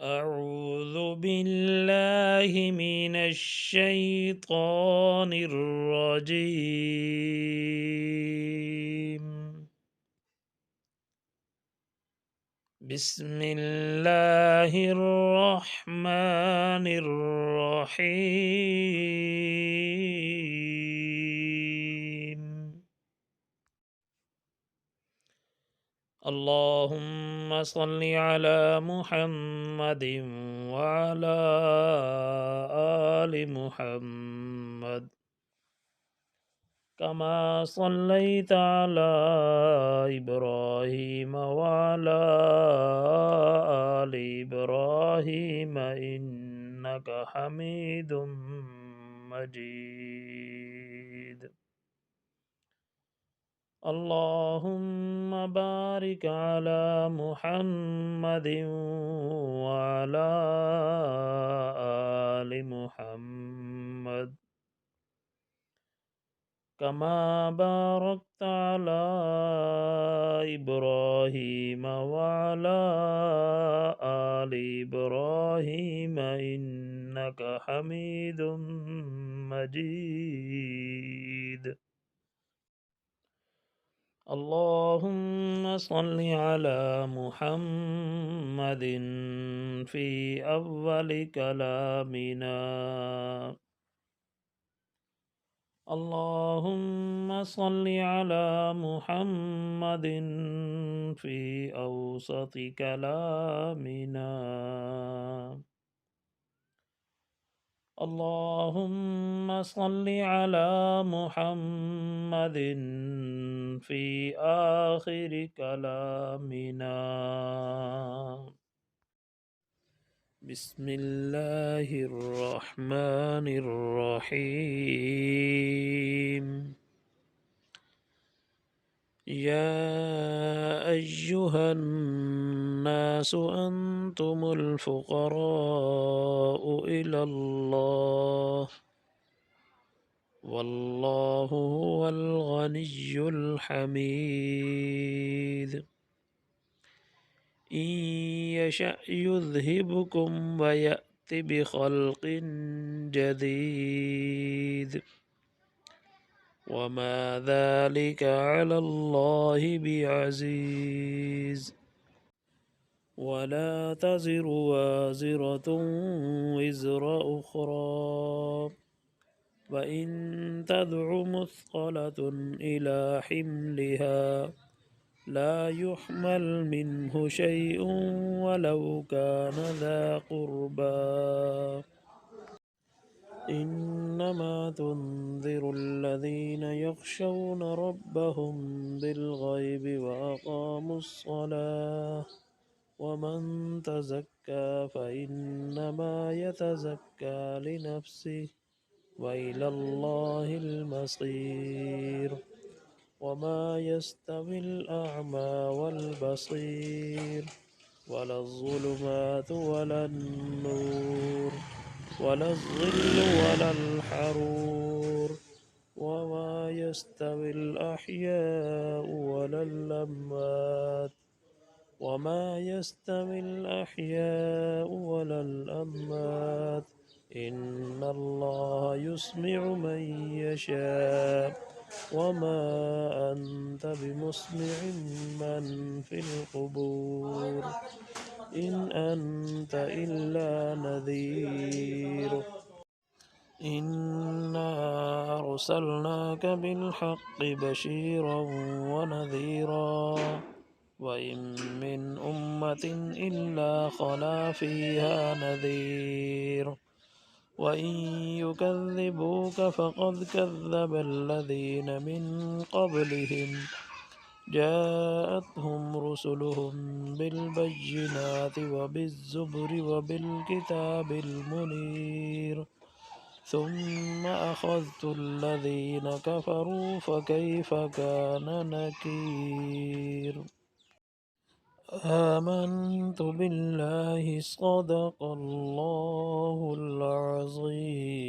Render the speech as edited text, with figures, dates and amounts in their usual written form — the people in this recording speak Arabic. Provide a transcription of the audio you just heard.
أعوذ بالله من الشيطان الرجيم. بسم الله الرحمن الرحيم. اللهم صل على محمد وعلى آل محمد كما صليت على إبراهيم وعلى آل إبراهيم إنك حميد مجيد. اللهم بارك على محمد وعلى آل محمد كما باركت على إبراهيم وعلى آل إبراهيم إنك حميد مجيد. اللهم صل على محمد في أول كلامنا. اللهم صل على محمد في أوسط كلامنا. اللهم صل على محمد في آخر كلامنا. بسم الله الرحمن الرحيم. يا أيها الناس أنتم الفقراء إلى الله والله هو الغني الحميد. إن يشأ يذهبكم ويأت بخلق جديد وما ذلك على الله بعزيز. ولا تزر وازرة وزر أخرى وإن تدع مثقلة إلى حملها لا يحمل منه شيء ولو كان ذا قربى. إنما تنذر الذين يخشون ربهم بالغيب وأقاموا الصلاة ومن تزكى فإنما يتزكى لنفسه وإلى الله المصير. وما يستوي الأعمى والبصير ولا الظلمات ولا النور ولا الظل ولا الحرور وما يستوي الأحياء ولا الأموات وما يستوي الأحياء ولا الأموات إن الله يسمع من يشاء وما أنت بمسمع من في القبور إن أنت إلا نذير. إنا أرسلناك بالحق بشيرا ونذيرا وإن من أمة إلا خلا فيها نذير وإن يكذبوك فقد كذب الذين من قبلهم جاءتهم رسلهم بالبينات وبالزبر وبالكتاب المنير ثم أخذت الذين كفروا فكيف كان نكير. آمنت بالله صدق الله العظيم.